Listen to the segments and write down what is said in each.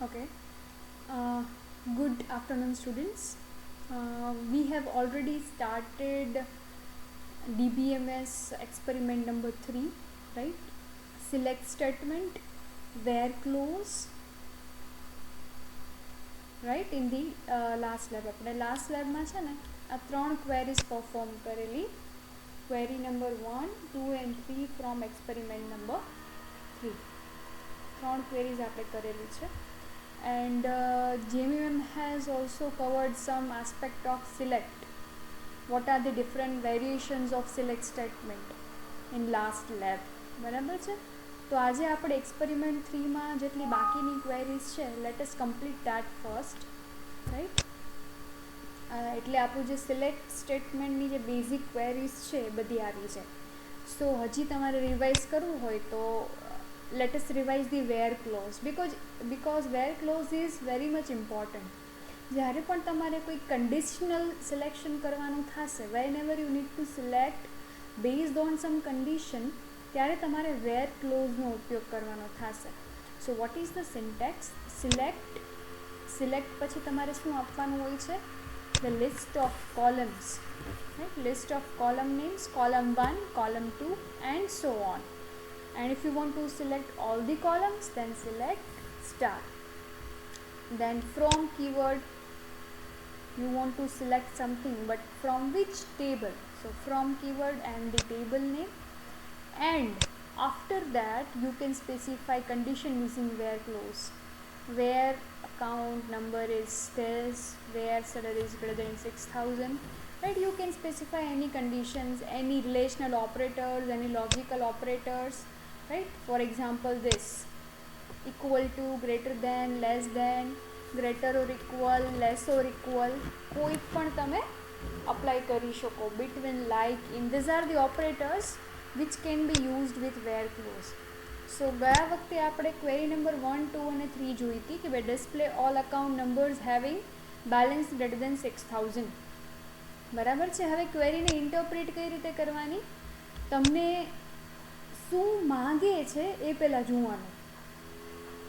Okay. Uh, Good afternoon, students. We have already started DBMS experiment number 3, right? Select statement, where clause, right? In the last lab. આપણે last લેબમાં છે ને આ 3 queries perform કરેલી. Query number 1, 2 and 3 from experiment number 3. 3 queries આપણે કરેલી છે. And JMM has also covered some aspect of select. What are the different variations of select statement in last lab? બરાબર છે. તો આજે આપણે એક્સપેરિમેન્ટ 3માં જેટલી બાકીની ક્વેરીઝ છે, let us complete that first, right? એટલે આપણું જે સિલેક્ટ સ્ટેટમેન્ટની જે બેઝિક ક્વેરીઝ છે એ બધી આવી છે. સો હજી તમારે રિવાઇઝ કરવું હોય તો let us revise the where clause because where clause is very much important. જ્યારે પણ તમારે કોઈ conditional selection કરવાનું થશે, whenever you need to select based on some condition, ત્યારે તમારે where clause નો ઉપયોગ કરવાનો થશે. So what is the syntax? select પછી તમારે શું આપવાનું હોય છે? The list of columns, right? List of column names, column 1, column 2 and so on. And if you want to select all the columns, then select star. Then from keyword you want to select something, but from which table? So from keyword and the table name, and after that you can specify condition using where clause, where account number is this, where salary is greater than 6,000, right? You can specify any conditions, any relational operators, any logical operators, right? For example, this equal to, greater than, less than, greater or equal, less or equal, કોઈ પણ તમે apply કરી શકો. Between, like, in, these are the operators which can be used with where clause. So ગયા વખતે આપણે query number 1, 2 અને 3 જોઈ હતી કે by display all account numbers having balance greater than 6,000. બરાબર છે. હવે ક્વેરીને ઇન્ટરપ્રિટ કઈ રીતે કરવાની? તમને શું માગે છે એ પહેલાં જોવાનું,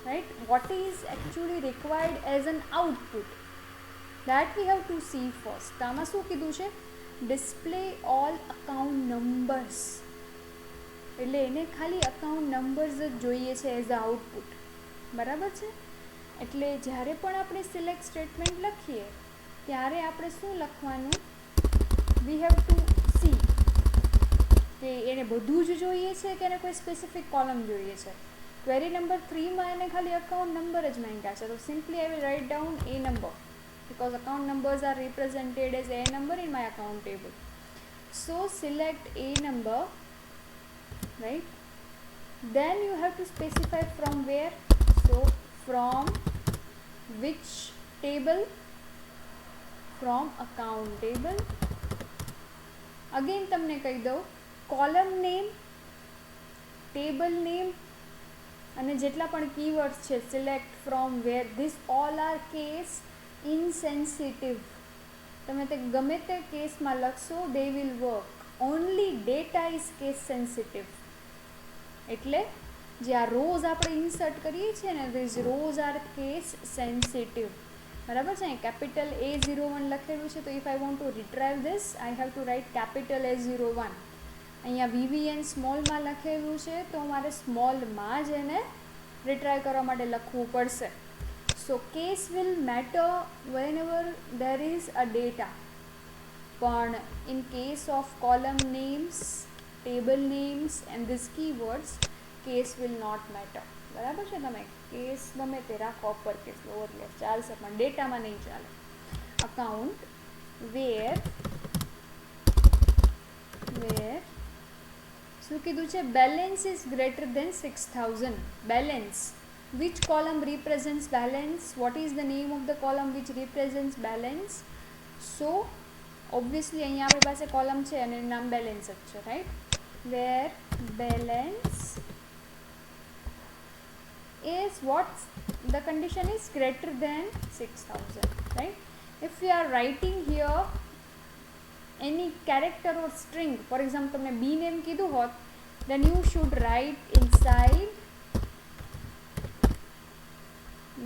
right? What is actually required as an output, that we have to C first. તો આમાં શું કીધું છે? ડિસ્પ્લે ઓલ અકાઉન્ટ નંબર્સ, એટલે એને ખાલી અકાઉન્ટ નંબર્સ જ જોઈએ છે એઝ અ આઉટપુટ. બરાબર છે. એટલે જ્યારે પણ આપણે સિલેક્ટ સ્ટેટમેન્ટ લખીએ ત્યારે આપણે શું લખવાનું? વી હેવ ટુ સી કે એને બધું જ જોઈએ છે કે એને કોઈ સ્પેસિફિક કોલમ જોઈએ છે. ક્વેરી નંબર 3માં એને ખાલી અકાઉન્ટ નંબર જ માંગ્યા છે. તો simply I will write down A number because account numbers are represented as a number in my account table. So select a number, right? Then you have to specify from where. So from which table? From account table. Again તમને કહી દઉં, column name, table name અને જેટલા પણ keywords છે, select, from, where, this all are case insensitive. તમે તે ગમે તે કેસમાં લખશો, they will work. Only data is case sensitive. એટલે જે આ રોઝ આપણે ઇન્સર્ટ કરીએ છીએ ને, these rows are case sensitive. બરાબર છે. કેપિટલ A01 લખેલું છે, તો if I want to retrieve this, I have to write capital A01. અહીંયા VVN સ્મોલમાં લખેલું છે, તો મારે સ્મોલમાં જ એને રિટ્રાઈવ કરવા માટે લખવું પડશે. So case will matter whenever there is a data, પણ in case of column names, table names and these keywords, case will not matter. બરાબર છે. તમે કેસ ગમે તે રાખો, અપર કેસ, લોઅર કેસ ચાલશે, પણ ડેટામાં નહીં ચાલે. અકાઉન્ટ વેર શું કીધું છે? Balance is greater than 6,000. Balance, which column represents balance? What is the name of the column which represents balance? So obviously અહીંયા આપણી પાસે કોલમ છે અને એનું નામ બેલેન્સ જ છે, right? where balance is what the condition is greater than 6,000, right? If we are writing here any character or string, for example તમને b name કીધું હોત, then you should write inside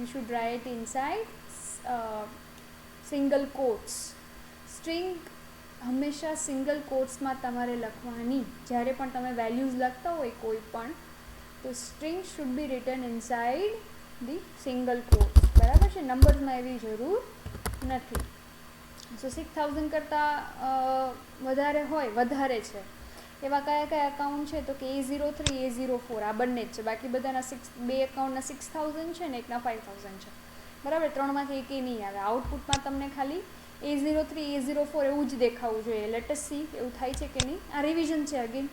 you should write inside single quotes. String હંમેશા single કોટ્સમાં તમારે લખવાની. જ્યારે પણ તમે values લખતા હોય કોઈ પણ, તો string should be return inside the single quotes. બરાબર છે, નંબર્સમાં એવી જરૂર નથી. સો 6000 કરતાં વધારે છે એવા કયા અકાઉન્ટ છે? તો કે A03, A04 આ બંને જ છે. બાકી બધાના બે એકાઉન્ટના 6000 છે ને એકના 5000 છે. બરાબર, ત્રણમાંથી એકે નહીં આવે. આઉટપુટમાં તમને ખાલી A03, A04 એવું જ દેખાવું જોઈએ. લેટ અસ સી એવું થાય છે કે નહીં. આ રિવિઝન છે. અગેન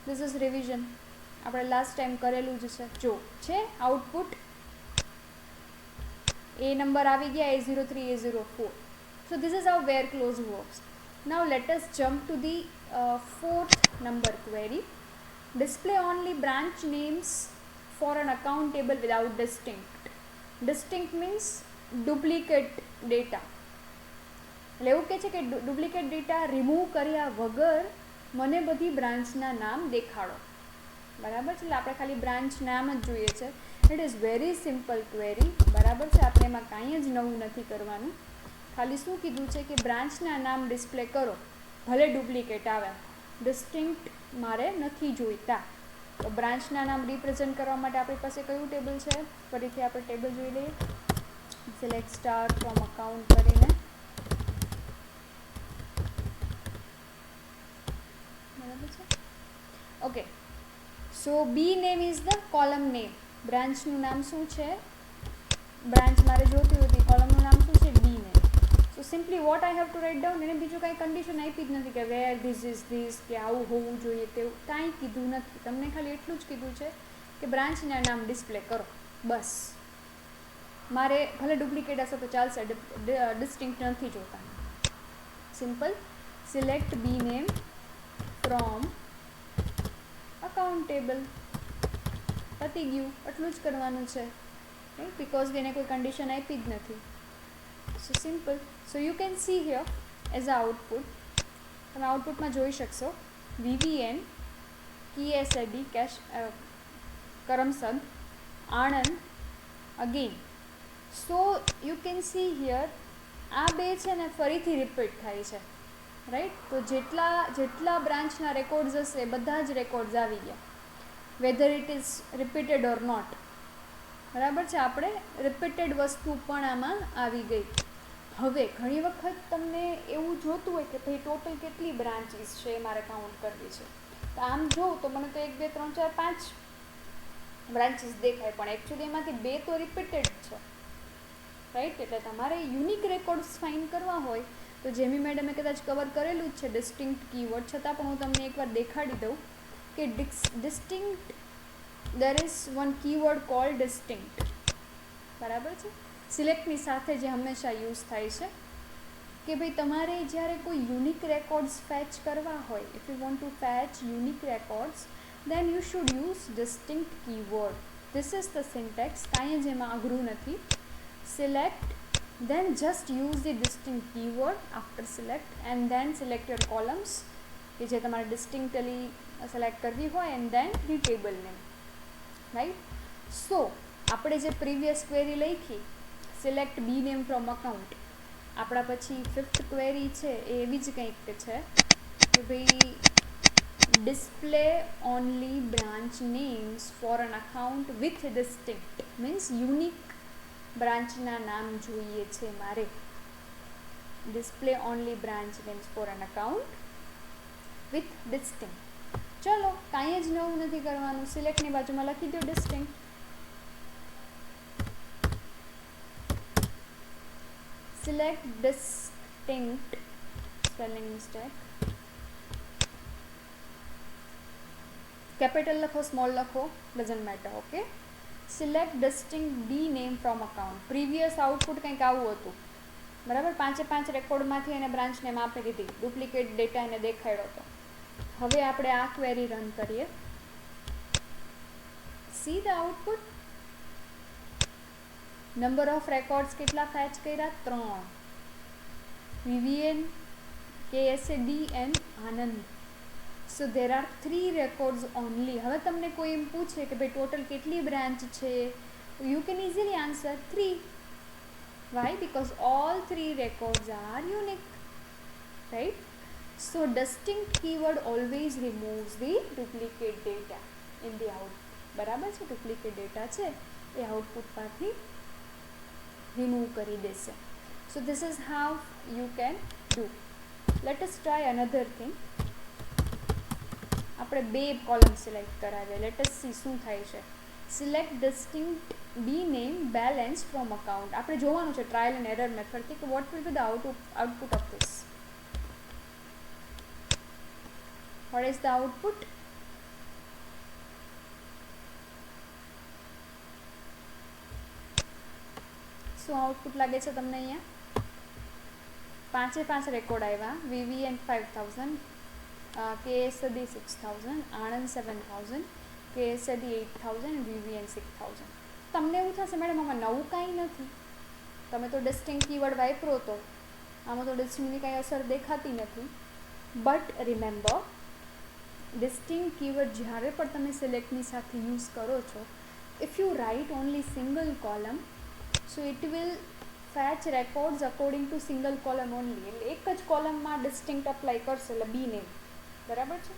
ધીસ ઇઝ રિવિઝન, આપણે લાસ્ટ ટાઈમ કરેલું જ છે. જો છે આઉટપુટ એ નંબર આવી ગયા A03, A04. So this is how where clause works. Now let us jump to the fourth number query. Display only branch names for an account table without distinct. Distinct means duplicate data. એટલે એવું કહે છે કે duplicate data remove કર્યા વગર મને બધી બ્રાન્ચના નામ દેખાડો. બરાબર છે, એટલે આપણે ખાલી બ્રાન્ચ નામ જ જોઈએ છે. It is very simple query. બરાબર છે, આપણે એમાં કાંઈ જ નવું નથી કરવાનું. ખાલી શું કીધું છે કે બ્રાન્ચના નામ ડિસ્પ્લે કરો, ભલે ડુપ્લિકેટ આવે. ડિસ્ટિંક્ટ મારે નથી જોઈતા. તો બ્રાન્ચના નામ રિપ્રેઝેન્ટ કરવા માટે આપણી પાસે કયું ટેબલ છે? ફરીથી આપણે ટેબલ જોઈ લઈએ. સિલેક્ટ સ્ટાર ફ્રોમ અકાઉન્ટ કરીને. બરાબર છે, okay. So B name is the column name. બ્રાન્ચનું નામ શું છે? બ્રાન્ચ મારે જોતી હતી, કોલમનું નામ શું છે? B name. So simply what I have to write down. એને બીજું કાંઈ કન્ડિશન આપી જ નથી કે વેર ધીસ ઇઝ ધીસ, કે આવું હોવું જોઈએ તેવું કાંઈ કીધું નથી. તમને ખાલી એટલું જ કીધું છે કે બ્રાન્ચના નામ ડિસ્પ્લે કરો, બસ. મારે ભલે ડુપ્લિકેટ હશે તો ચાલશે, ડિસ્ટિંક્ટ નથી જોતા. Simple. Select B name from account table. પતી ગયું, એટલું જ કરવાનું છે. રાઈટ, બિકોઝ એને કોઈ કન્ડિશન આપી જ નથી. So simple. So you can see here as a output. તમે આઉટપુટમાં જોઈ શકશો VVN, KSAD, Karamsad, Anand again. So you can see here આ બે છે ને ફરીથી રિપીટ થાય છે. રાઈટ, તો જેટલા બ્રાન્ચના રેકોર્ડ્સ હશે બધા જ રેકોર્ડ્સ આવી ગયા, whether it is repeated or not. બરાબર છે, આપણે રિપીટેડ વસ્તુ પણ આમાં આવી ગઈ. હવે ઘણી વખત તમને એવું જોતું હોય કે ભાઈ ટોટલ કેટલી બ્રાન્ચીસ છે મારે કાઉન્ટ કરવી છે. તો આમ જોઉં તો મને તો 1, 2, 3, 4, 5 બ્રાન્ચીસ દેખાય, પણ એકચ્યુઅલી એમાંથી 2 તો રિપીટેડ છે. રાઈટ, એટલે તમારે યુનિક રેકોર્ડ્સ ફાઇન્ડ કરવા હોય તો જેમી મેડમે કદાચ કવર કરેલું જ છે ડિસ્ટિંક્ટ કીવર્ડ, છતાં પણ હું તમને એકવાર દેખાડી દઉં કે ડિસ્ટિંક્ટ there is one keyword called distinct. બરાબર છે, સિલેક્ટની સાથે જે હંમેશા યુઝ થાય છે કે ભાઈ તમારે જ્યારે કોઈ યુનિક રેકોર્ડ્સ ફેચ કરવા હોય, if you want to fetch unique records then you should use distinct keyword. This is the syntax. કાંઈ જ એમાં અઘરું નથી. Select, then just use the distinct keyword after select and then select your columns કે જે તમારે distinctly select કરવી હોય and then the table name. Right, so આપણે જે પ્રીવિયસ ક્વેરી લખી select B name from account, આપણા પછી 5th ક્વેરી છે એ એવી જ કંઈક છે કે ભાઈ display only branch names for an account with distinct means unique બ્રાન્ચના નામ જોઈએ છે મારે. Display only branch names for an account with distinct. ચલો, કાંઈ જ નવું નથી કરવાનું. સિલેક્ટની બાજુમાં લખી દો distinct. Select distinct, spelling mistake, capital લખો, સ્મોલ લખો, doesn't matter. Okay, select distinct B name from account. Previous output કંઈક આવું હતું. બરાબર, 5 રેકોર્ડમાંથી એને બ્રાન્ચ નેમ આપી દીધી, ડુપ્લિકેટ ડેટા એને દેખાડ્યો હતો. હવે આપણે આ ક્વેરી રન કરીએ. See the output. Number of records કેટલા ફેચ કર્યા? 3. VVN, KSAD and Anand. So there R 3 records only. હવે તમને કોઈ એમ પૂછે કે ભાઈ ટોટલ કેટલી બ્રાન્ચ છે, તો You can easily answer 3. Why? Because all 3 records are unique, right? So distinct keyword always removes the duplicate data in the output. બરાબર છે, ડુપ્લિકેટ ડેટા છે એ આઉટપુટમાંથી રિમૂવ કરી દેશે. So this is how you can do. Let us try another thing. આપણે 2 column select કરાવીએ. Let us see શું થાય છે. Select distinct B name balance from account. આપણે જોવાનું છે ટ્રાયલ એન્ડ એરર મેથડથી કે what will be the output of this. What is the output? શું આઉટપુટ લાગે છે તમને અહીંયા? 5 રેકોર્ડ આવ્યા. VVN 5000, KSD 6000, Anand 7000, KSD 8000 and VVN 6000. તમને એવું થશે મેડમ આમાં નવું કાંઈ નથી, તમે તો ડિસ્ટિંક્ટ કીવર્ડ વાપરો તો આમાં તો ડિસ્ટિંક્ટની કાંઈ અસર દેખાતી નથી. બટ રિમેમ્બર, ડિસ્ટિંક્ટ કીવર્ડ જ્યારે પણ તમે સિલેક્ટની સાથે યુઝ કરો છો, if you write only single column, so it will fetch records according to single column only. એટલે એક જ કોલમમાં ડિસ્ટિંક્ટ અપ્લાય કરશે, એટલે બી નેમ. બરાબર છે?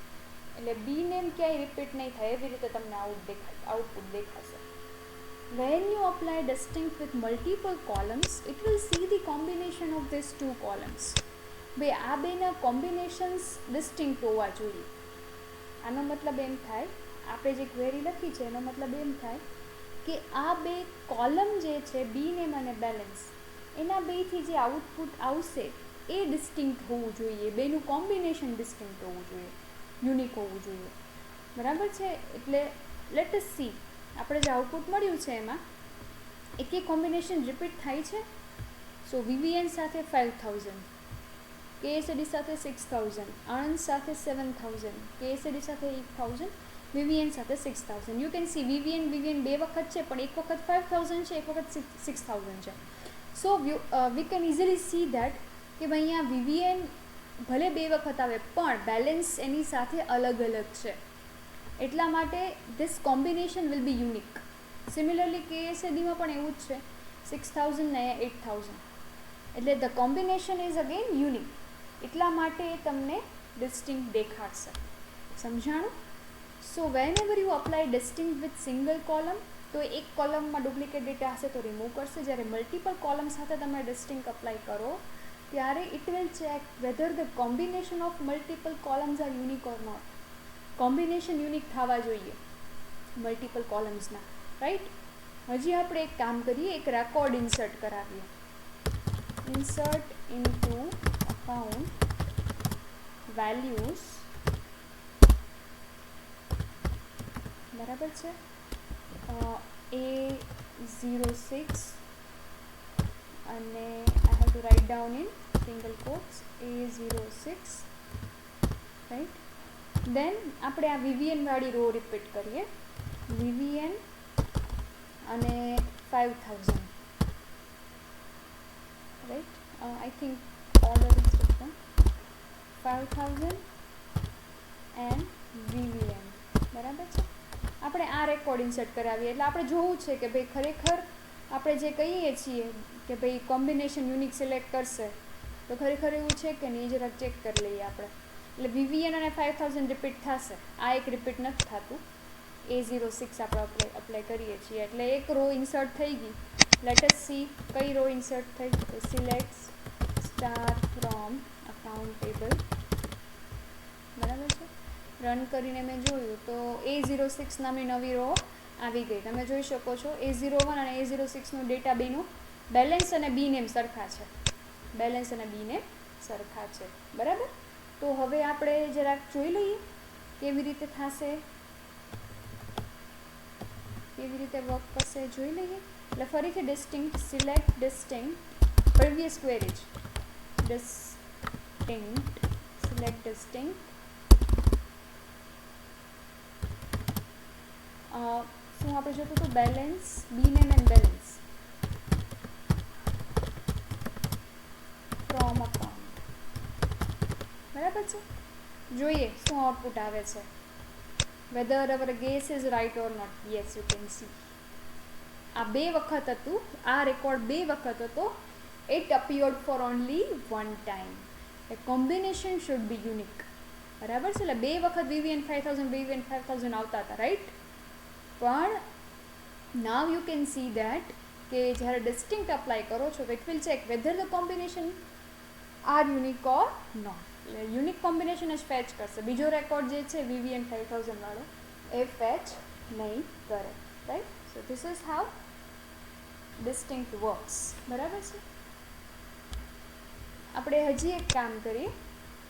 એટલે બી નેમ ક્યાંય રિપીટ નહીં થાય, એવી રીતે તમને આઉટપુટ દેખાશે. When you apply distinct with multiple columns, it will see the combination of these 2 columns. બે આ બેના કોમ્બિનેશન્સ ડિસ્ટિંક્ટ હોવા જોઈએ. આનો મતલબ એમ થાય, આપણે જે ક્વેરી લખી છે એનો મતલબ એમ થાય કે આ 2 કોલમ જે છે બી નેમ અને બેલેન્સ, એના બેથી જે આઉટપુટ આવશે એ ડિસ્ટિંક્ટ હોવું જોઈએ, બેનું કોમ્બિનેશન ડિસ્ટિંક્ટ હોવું જોઈએ, યુનિક હોવું જોઈએ. બરાબર છે? એટલે લેટ અસ સી, આપણે જે આઉટપુટ મળ્યું છે એમાં એક કોમ્બિનેશન રિપીટ થાય છે. સો VVN સાથે 5000, KSD સાથે 6000, આણંદ સાથે 7000, KSD સાથે 8000, VVN સાથે 6000. યુ કેન સી VVN 2 વખત છે, પણ એક વખત 5000 છે, એક વખત 6000 છે. So we can easily see that કે ભાઈ અહીંયા VVN ભલે 2 વખત આવે પણ બેલેન્સ એની સાથે અલગ અલગ છે, એટલા માટે this combination will be unique. Similarly KSDમાં પણ એવું જ છે, 6000 ને 8000, એટલે the combination is again unique, એટલા માટે એ તમને ડિસ્ટિંક્ટ દેખાડશે. સમજાણું? So whenever you apply distinct with single column, તો એક કોલમમાં ડુપ્લિકેટ ડેટા હશે તો રિમૂવ કરશે. જ્યારે મલ્ટિપલ કોલમ સાથે તમે ડિસ્ટિંક્ટ અપ્લાય કરો ત્યારે it will check whether the combination of multiple columns are unique or not. Combination unique થવા જોઈએ મલ્ટિપલ કોલમ્સના, રાઈટ? હજી આપણે એક કામ કરીએ, એક રેકોર્ડ ઇન્સર્ટ કરાવીએ. Insert into account values. બરાબર છે? A06 અને I have to write down in single quotes A06, right? Then આપણે આ VVN વાળી રો રિપીટ કરીએ. VVN અને 5000, right? I think order is different. 5000 and VVN. બરાબર છે? આપણે આ રેકોર્ડ ઇન્સર્ટ કરાવીએ. એટલે આપણે જોવું છે કે ભાઈ ખરેખર આપણે જે કહીએ છીએ કે ભાઈ કોમ્બિનેશન યુનિક સિલેક્ટ કરશે, તો ખરેખર એવું છે કે નહીં, જરાક ચેક કરી લઈએ આપણે. એટલે VVN અને 5000 રિપીટ થશે, આ એક રિપીટ નથી થતું. A06 આપણે અપ્લાય કરીએ છીએ એટલે એક રો ઇન્સર્ટ થઈ ગઈ. લેટ અસ સી કઈ રો ઇન્સર્ટ થઈ. તો select star from account table. બરાબર છે? રન કરીને મેં જોયું તો A06 નામની નવી રો આવી ગઈ. તમે જોઈ શકો છો A01 અને A06નું ડેટા બેનું બેલેન્સ અને બી નેમ સરખા છે. બેલેન્સ અને બી નેમ સરખા છે. બરાબર? તો હવે આપણે જરાક જોઈ લઈએ કેવી રીતે થશે, કેવી રીતે વર્ક કરશે જોઈ લઈએ. એટલે ફરીથી distinct, select distinct, previous query જ ડિસ્ટિંક્ટ, સિલેક્ટ ડિસ્ટિંક્ટ. શું આપણે જોતું હતું? Balance, B name and balance from account. બરાબર છે? જોઈએ શું આઉટપુટ આવે છે. Whether our guess is right or not. Yes, you can see. આ 2 વખત હતું, આ રેકોર્ડ 2 વખત હતો. It appeared for only one time. A combination should be unique. બરાબર છે, એટલે 2 વખત VVN 5000 આવતા હતા, રાઈટ. પણ now you can see that કે જ્યારે distinct apply કરો છો તો it will check whether the combination are unique or not. એટલે યુનિક કોમ્બિનેશન જ ફેચ કરશે, બીજો રેકોર્ડ જે છે VVN 5000 વાળો એ ફેચ નહીં કરે, right. So this is how distinct works. બરાબર છે. આપણે હજી એક કામ કરીએ,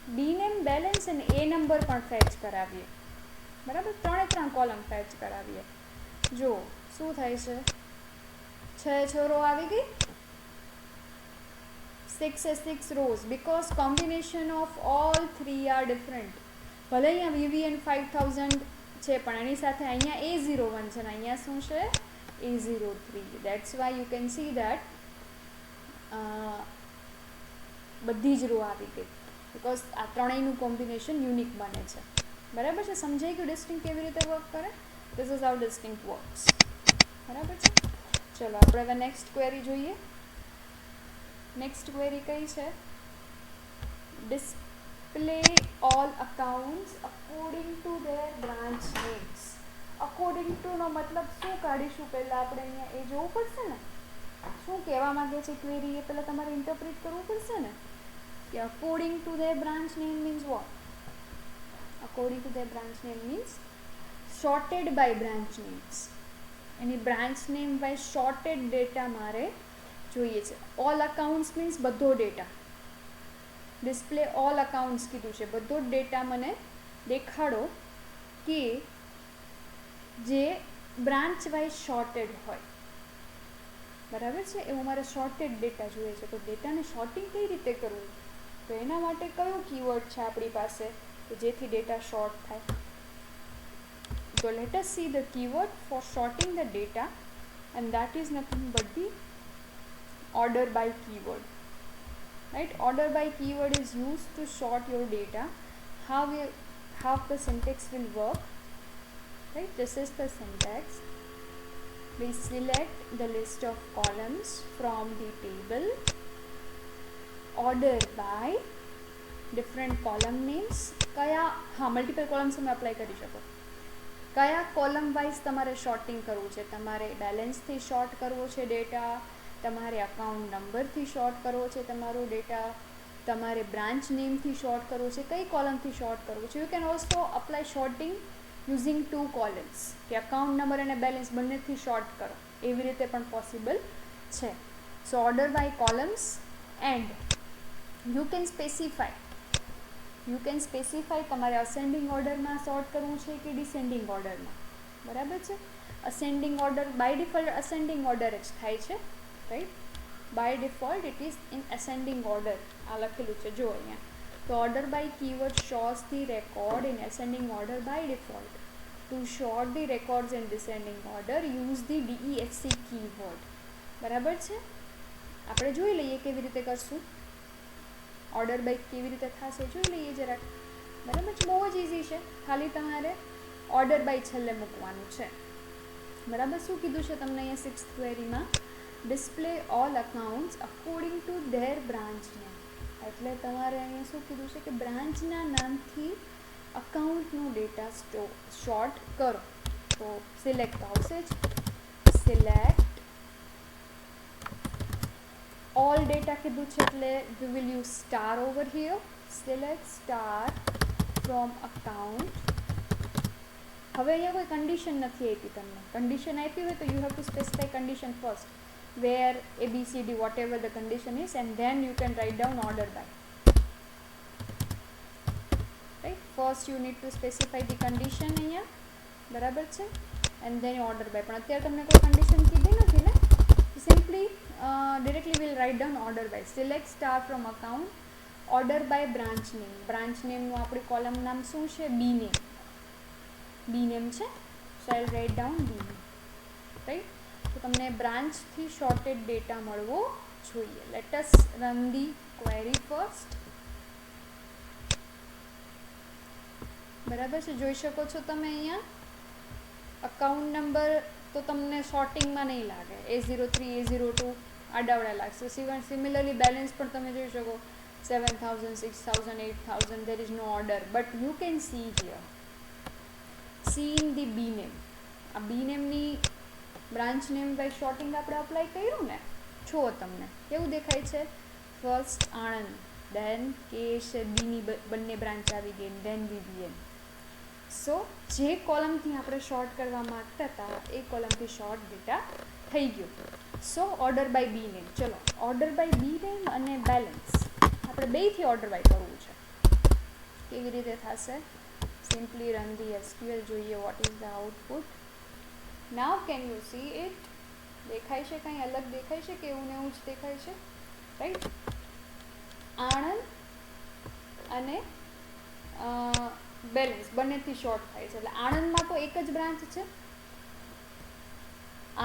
ડી નેમ, બેલેન્સ અને એ નંબર પણ ફેચ કરાવીએ. બરાબર, 3 કોલમ ફેચ કરાવીએ. જો શું થાય છે, 6 રો આવી ગઈ, 6 rows because combination of all 3 are different. ભલે અહીંયા VVN 5000 છે પણ એની સાથે અહીંયા A01 છે ને અહીંયા શું છે A03. that's why you can see that બધી જ રો આવી ગઈ because આ ત્રણેયનું કોમ્બિનેશન યુનિક બને છે. બરાબર છે, સમજાઈ ગયું ડિસ્ટિંક્ટ કેવી રીતે વર્ક કરે? This is how distinct works. બરાબર છે. ચલો આપણે હવે નેક્સ્ટ ક્વેરી જોઈએ. નેક્સ્ટ ક્વેરી કઈ છે? Display all accounts according to their branch names. According to નો મતલબ શું કાઢીશું? પહેલાં આપણે અહીંયા એ જોવું પડશે ને, શું કહેવા માંગે છે ક્વેરી, એ પહેલાં તમારે ઇન્ટરપ્રિટ કરવું પડશે ને કે according to their branch name means what? According to their branch name means sorted by branch names. એની branch name by sorted data મારે જોઈએ છે. ઓલ અકાઉન્ટ્સ મીન્સ બધો ડેટા. ડિસ્પ્લે ઓલ અકાઉન્ટ્સ કીધું છે, બધો જ ડેટા મને દેખાડો કે જે બ્રાન્ચ વાઇઝ શોર્ટેડ હોય. બરાબર છે, એવું મારે શોર્ટેડ ડેટા જોઈએ છે. તો ડેટાને શોર્ટિંગ કઈ રીતે કરવું? તો એના માટે કયો કીવર્ડ છે આપણી પાસે કે જેથી ડેટા શોર્ટ થાય? તો let us see the keyword for sorting the data, and that is nothing but the order by keyword. Right, order by keyword is used to sort your data. How the syntax will work? Right, this is the syntax. We select the list of columns from the table, order by different column names. કયા multiple columns તમે apply કરી શકો. કયા column wise તમારે sorting કરવું છે? તમારે બેલેન્સથી short કરવો છે ડેટા, તમારે અકાઉન્ટ નંબરથી શોર્ટ કરવો છે તમારો ડેટા, તમારે બ્રાન્ચ નેમથી શોર્ટ કરવો છે, કઈ કોલમથી શોર્ટ કરવું છે. You can also apply sorting using 2 columns કે અકાઉન્ટ નંબર અને બેલેન્સ બંનેથી શોર્ટ કરો, એવી રીતે પણ પોસિબલ છે. So order by columns and you can specify તમારે અસેન્ડિંગ ઓર્ડરમાં શોર્ટ કરવું છે કે ડિસેન્ડિંગ ઓર્ડરમાં. બરાબર છે. Ascending order by default ascending order જ થાય છે, right. By default it is in ascending order. આ લખેલું છે જો અહીંયા. તો order by keyword shows the record in ascending order by default. To sort the records in descending order use the DESC keyword. બરાબર છે. આપણે જોઈ લઈએ કેવી રીતે કરશું. ઓર્ડર બાય કેવી રીતે થશે જોઈ લઈએ જરાક. બરાબર છે, બહુ જ ઇઝી છે. ખાલી તમારે ઓર્ડર બાય છેલ્લે મૂકવાનું છે. બરાબર, શું કીધું છે તમને અહીંયા 6th ક્વેરીમાં? Display all accounts according to their branch name. એટલે તમારે અહીંયા શું કીધું છે કે બ્રાન્ચના નામથી અકાઉન્ટનો ડેટા શોર્ટ કરો. તો સિલેક્ટ આવશે જ. સિલેક્ટ all data કીધું છે એટલે we will use star over here. select star from account. હવે અહીંયા કોઈ કન્ડિશન નથી આપી તમને. કન્ડિશન આપી હોય તો you have to specify condition first, where ABCD whatever the condition is, and then you can write down order by. Right, first you need to specify the condition અહીંયા. બરાબર છે, and then order by. પણ અત્યારે તમને કોઈ condition કીધી નથી ને, simply directly we'll write down order by. select star from account, order by branch name. branch name નું આપણી કોલમ નામ શું છે? B name છે. so I'll write down B name. right, તો તમને બ્રાન્ચથી શોર્ટેડ ડેટા મળવો જોઈએ. let us run the query first. બરાબર છે, જોઈ શકો છો તમે અહીંયા અકાઉન્ટ નંબર તો તમને શોર્ટિંગમાં નહીં લાગે. A03 A02 આડાવડા લાગશે. સિમિલરલી બેલેન્સ પણ તમે જોઈ શકો 7000 6000 8000 there is no order, but you can see here, see in the B name. આ B નેમની બ્રાન્ચ નેમ બાય શોર્ટિંગ આપણે અપ્લાય કર્યું ને, છો તમને કેવું દેખાય છે? ફર્સ્ટ આણંદ, દેન કેશ બીની બંને બ્રાન્ચ આવી ગઈ, દેન VVN. સો જે કોલમથી આપણે શોર્ટ કરવા માગતા હતા એ કોલમથી શોર્ટ ડેટા થઈ ગયો. સો ઓર્ડર બાય બી નેમ. ચલો ઓર્ડર બાય બી નેમ અને બેલેન્સ આપણે બેયથી ઓર્ડર બાય કરવું છે. કેવી રીતે થશે? સિમ્પલી રન ધી SQL, જોઈએ what is the output. Now can you C it? દેખાય છે કંઈ અલગ દેખાય છે કે એવું ને એવું જ દેખાય છે? રાઈટ. આણંદ અને બેલેન્સ બંનેથી શોર્ટ થાય છે. એટલે આણંદમાં તો એક જ બ્રાન્ચ છે,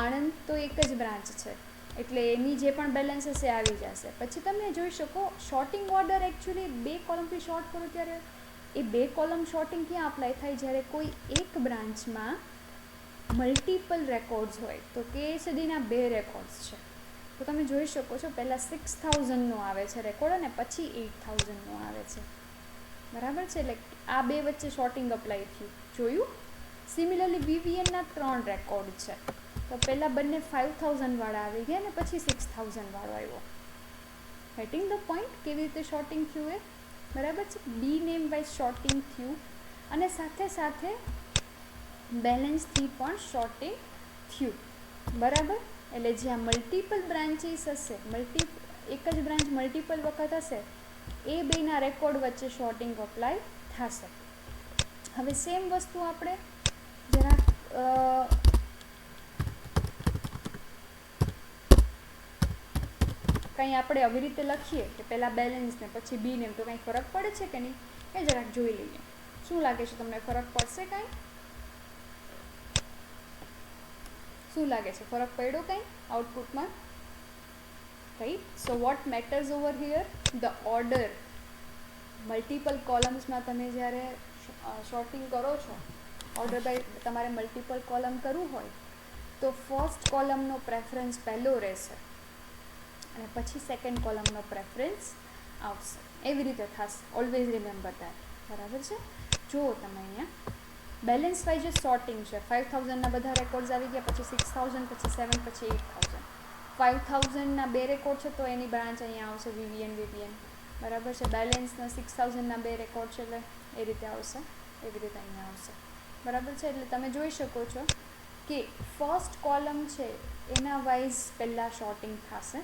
આણંદ તો એક જ બ્રાન્ચ છે, એટલે એની જે પણ બેલેન્સ હશે આવી જશે. પછી તમે જોઈ શકો શોર્ટિંગ ઓર્ડર એકચ્યુઅલી બે કોલમથી શોર્ટ કરો ત્યારે એ બે કોલમ શોર્ટિંગ ક્યાં અપ્લાય થાય? જ્યારે કોઈ એક બ્રાન્ચમાં મલ્ટિપલ રેકોર્ડ્સ હોય. તો KSDના બે રેકોર્ડ્સ છે, તો તમે જોઈ શકો છો પહેલાં 6000નો આવે છે રેકોર્ડ અને પછી 8000નો આવે છે. બરાબર છે? એટલે આ બે વચ્ચે શોર્ટિંગ અપ્લાય થયું. જોયું? સિમિલરલી VVNના 3 રેકોર્ડ છે, તો પહેલાં બંને 5000વાળા આવી ગયા અને પછી 6000વાળો આવ્યો. Gating the point? કેવી રીતે શોર્ટિંગ થયું એ? બરાબર છે? બી નેમ વાઇઝ શોર્ટિંગ થયું અને સાથે સાથે બેલેન્સથી પણ શોર્ટિંગ થયું. બરાબર? એટલે જ્યાં મલ્ટિપલ બ્રાન્ચીસ હશે, એક જ બ્રાન્ચ મલ્ટિપલ વખત હશે, એ બેના રેકોર્ડ વચ્ચે શોર્ટિંગ અપ્લાય થશે. હવે સેમ વસ્તુ આપણે જરાક કંઈ આપણે આવી રીતે લખીએ કે પહેલાં બેલેન્સ ને પછી બી નેમ, તો કંઈ ફરક પડે છે કે નહીં એ જરાક જોઈ લઈએ. શું લાગે છે તમને? ફરક પડશે કાંઈ? શું લાગે છે? ફરક પડ્યો કંઈ આઉટપુટમાં? Right. So what matters over here? The order. Multiple કોલમ્સમાં તમે જ્યારે શોર્ટિંગ કરો છો, ઓર્ડર બાય તમારે મલ્ટિપલ કોલમ કરવું હોય તો ફર્સ્ટ કોલમનો પ્રેફરન્સ પહેલો રહેશે અને પછી સેકન્ડ કોલમનો પ્રેફરન્સ આવશે. એવી રીતે થશે. Always remember that. બરાબર છે? જુઓ તમે અહીંયા બેલેન્સ વાઇઝ જે શોર્ટિંગ છે, 5000ના બધા રેકોર્ડ્સ આવી ગયા, પછી 6000, પછી 7, પછી 8000. 5000ના બે રેકોર્ડ છે તો એની બ્રાન્ચ અહીંયા આવશે VVN. બરાબર છે? બેલેન્સના 6000ના બે રેકોર્ડ છે એટલે એ રીતે આવશે, એવી રીતે અહીંયા આવશે. બરાબર છે? એટલે તમે જોઈ શકો છો કે ફર્સ્ટ કોલમ છે એના વાઇઝ પહેલાં શોર્ટિંગ થશે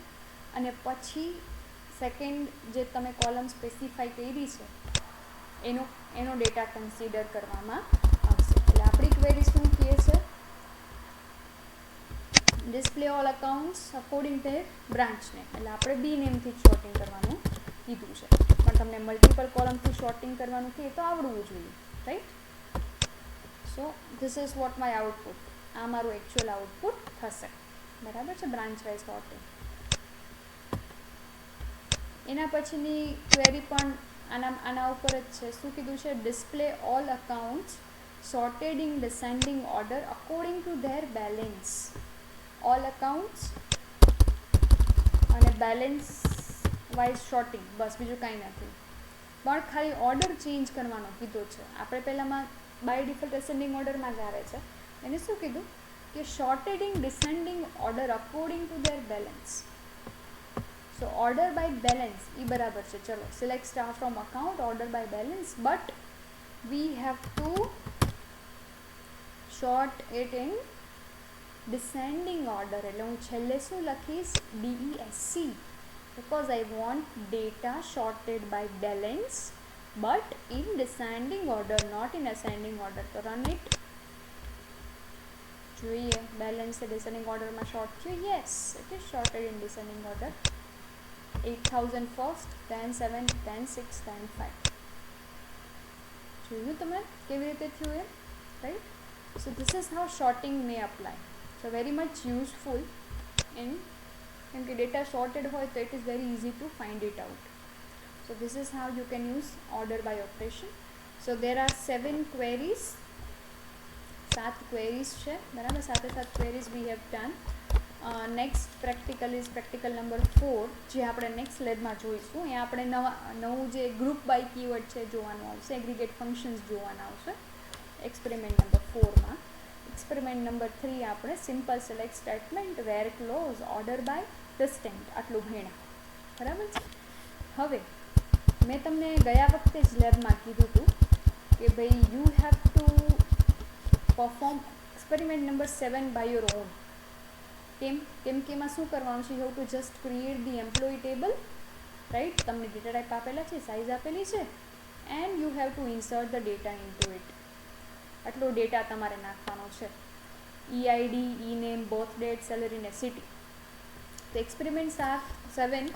અને પછી સેકન્ડ જે તમે કોલમ સ્પેસિફાઈ કરી છે એનો ડેટા કન્સિડર કરવામાં આવશે. એટલે આપણી ક્વેરી શું કહે છે? Display all accounts according there branch name. એટલે આપણે બી નેમથી જ શોર્ટિંગ કરવાનું કીધું છે, પણ તમને મલ્ટિપલ કોલમથી શોર્ટિંગ કરવાનું કહે તો આવડવું જોઈએ. Right. So this is what my output. આ મારું એકચ્યુઅલ આઉટપુટ થશે. બરાબર છે? Branch wise sorting. એના પછીની ક્વેરી પણ આના ઉપર જ છે. શું કીધું છે? Display all accounts sorted in descending order according to their balance. All accounts અને બેલેન્સ વાઇઝ શોર્ટિંગ, બસ બીજું કાંઈ નથી. પણ ખાલી ઓર્ડર ચેન્જ કરવાનો કીધો છે. આપણે પહેલાંમાં બાય ડિફોલ્ટ એસેન્ડિંગ ઓર્ડરમાં જ આવે છે. એને શું કીધું કે sorted in descending order according to their balance. So order by balance એ બરાબર છે. ચલો select star from account, order by balance, but we have to short it in descending order. એટલે હું છેલ્લે શું લખીશ? DESC, because I want data sorted by balance but in descending order, not in ascending order. તો run it. જોઈએ balance descending order માં short થયું. yes, it is sorted in descending order. 8000 first, then 7, then 6, then 5. જોયું તમે કેવી રીતે થયું એ? Right. So this is how sorting may apply. So very much useful in, કેમ કે ડેટા શોર્ટેડ હોય તો it is very easy to find it out. So this is how you can use order by operation. So there are 7 queries, 7 queries છે, બરાબર. સાથે queries we have done. Next practical is practical number 4, જે આપણે next લેબમાં જોઈશું. અહીંયા આપણે નવું જે ગ્રુપ બાય કીવર્ડ છે જોવાનું આવશે, એગ્રીગેટ ફંક્શન્સ જોવાના આવશે એક્સપેરિમેન્ટ નંબર 4માં. એક્સપેરિમેન્ટ નંબર 3 આપણે simple select statement, where clause, order by distance, આટલું ભણ્યા, બરાબર છે. હવે મેં તમને ગયા વખતે જ લેબમાં કીધું હતું કે ભાઈ you have to perform experiment number 7 by your own. કેમ કે એમાં શું કરવાનું છે, you have to just create the employee table, right. તમને ડેટા ટાઈપ આપેલા છે, સાઇઝ આપેલી છે, and you have to insert the data into it. આટલો ડેટા તમારે નાખવાનો છે. EID, name, birth date, salary ને સિટી. તો experiment 7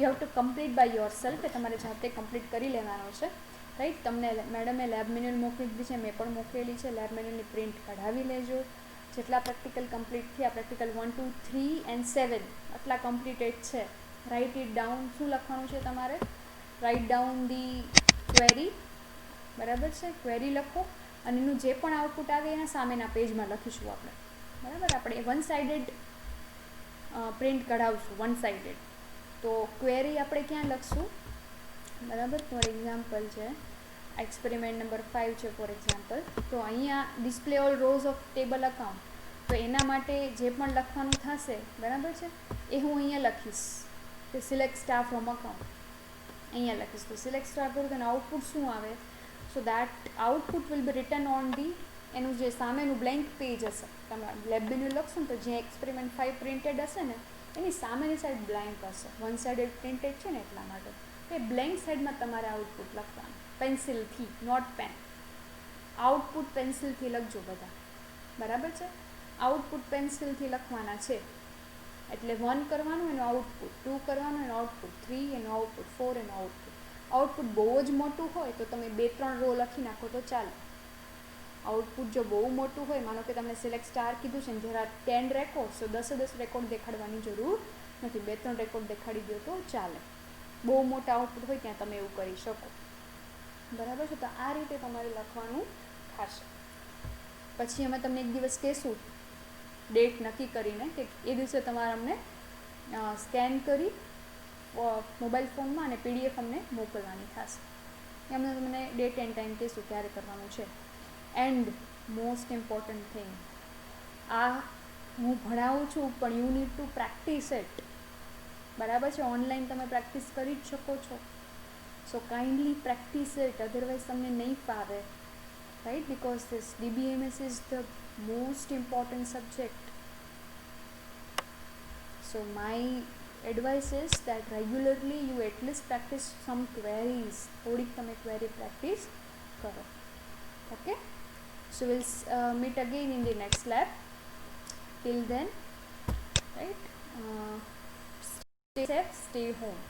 you have to complete by yourself, એ તમારે જાતે કમ્પ્લીટ કરી લેવાનો છે, રાઈટ. તમને મેડમે લેબ મેન્યુઅલ મોકલી દીધી છે, મેં પણ મોકલેલી છે. લેબ મેન્યુઅલની પ્રિન્ટ કઢાવી લેજો. જેટલા પ્રેક્ટિકલ કમ્પ્લીટ થયા, પ્રેક્ટિકલ 1, 2, 3 એન્ડ 7 આટલા કમ્પ્લીટેડ છે. Write it down. શું લખવાનું છે તમારે? રાઇટ ડાઉન ધી ક્વેરી, બરાબર છે. ક્વેરી લખો અને એનું જે પણ આઉટપુટ આવે એના સામેના પેજમાં લખીશું આપણે, બરાબર. આપણે વન સાઇડેડ પ્રિન્ટ કઢાવશું, વન સાઇડેડ. તો ક્વેરી આપણે ક્યાં લખશું, બરાબર. ફોર એક્ઝામ્પલ છે એક્સપેરિમેન્ટ નંબર 5 છે ફોર એક્ઝામ્પલ. તો અહીંયા display all rows of table account. તો એના માટે જે પણ લખવાનું થશે, બરાબર છે, એ હું અહીંયા લખીશ કે સિલેક્ટ સ્ટાર ફ્રોમ અકાઉન્ટ. અહીંયા લખીશ. તો સિલેક્ટ સ્ટાર કરું તો આઉટપુટ શું આવે? So that output will be return on the, એનું જે સામેનું બ્લેન્ક પેજ હશે, તમે લેબ મેન્યુઅલ લખશો ને તો જે એક્સપેરિમેન્ટ 5 પ્રિન્ટેડ હશે ને એની સામેની સાઈડ બ્લેન્ક હશે. વન સાઇડેડ પ્રિન્ટેડ છે ને એટલા માટે. એ બ્લેન્ક સાઈડમાં તમારે આઉટપુટ લખવાનું પેન્સિલથી, નોટ પેન. આઉટપુટ પેન્સિલથી લખજો બધા, બરાબર છે. આઉટપુટ પેન્સિલથી લખવાના છે. એટલે 1 કરવાનું એનું આઉટપુટ, 2 કરવાનું એનું આઉટપુટ, 3 એનું આઉટપુટ, 4 એનું આઉટપુટ. આઉટપુટ બહુ જ મોટું હોય તો તમે 2-3 રો લખી નાખો તો ચાલે. આઉટપુટ જો બહુ મોટું હોય, માનો કે તમને સિલેક્ટ સ્ટાર કીધું છે ને જરા 10 રેકોર્ડ, તો 10 રેકોર્ડ દેખાડવાની જરૂર નથી. 2-3 રેકોર્ડ દેખાડી દો તો ચાલે. બહુ મોટા આઉટપુટ હોય ત્યાં તમે એવું કરી શકો, બરાબર છે. તો આ રીતે તમારે લખવાનું થશે. પછી અમે તમને એક દિવસ કહેશું ડેટ નક્કી કરીને કે એ દિવસે તમારે અમને સ્કેન કરી મોબાઈલ ફોનમાં અને PDF અમને મોકલવાની થશે. એમને તમને ડેટ એન્ડ ટાઈમ કહીશું ક્યારે કરવાનું છે. એન્ડ મોસ્ટ ઇમ્પોર્ટન્ટ થિંગ, આ હું ભણાવું છું પણ you need to practice it, બરાબર છે. ઓનલાઈન તમે પ્રેક્ટિસ કરી જ શકો છો. સો કાઇન્ડલી પ્રેક્ટિસ ઇટ, અધરવાઇઝ તમને નહીં ફાવે, right. Because this DBMS is the most important subject. So my advice is that regularly you at least practice some queries. થોડીક તમે ક્વેરી પ્રેક્ટિસ કરો. Okay, so we'll meet again in the next lab. Till then, right, stay safe, stay home.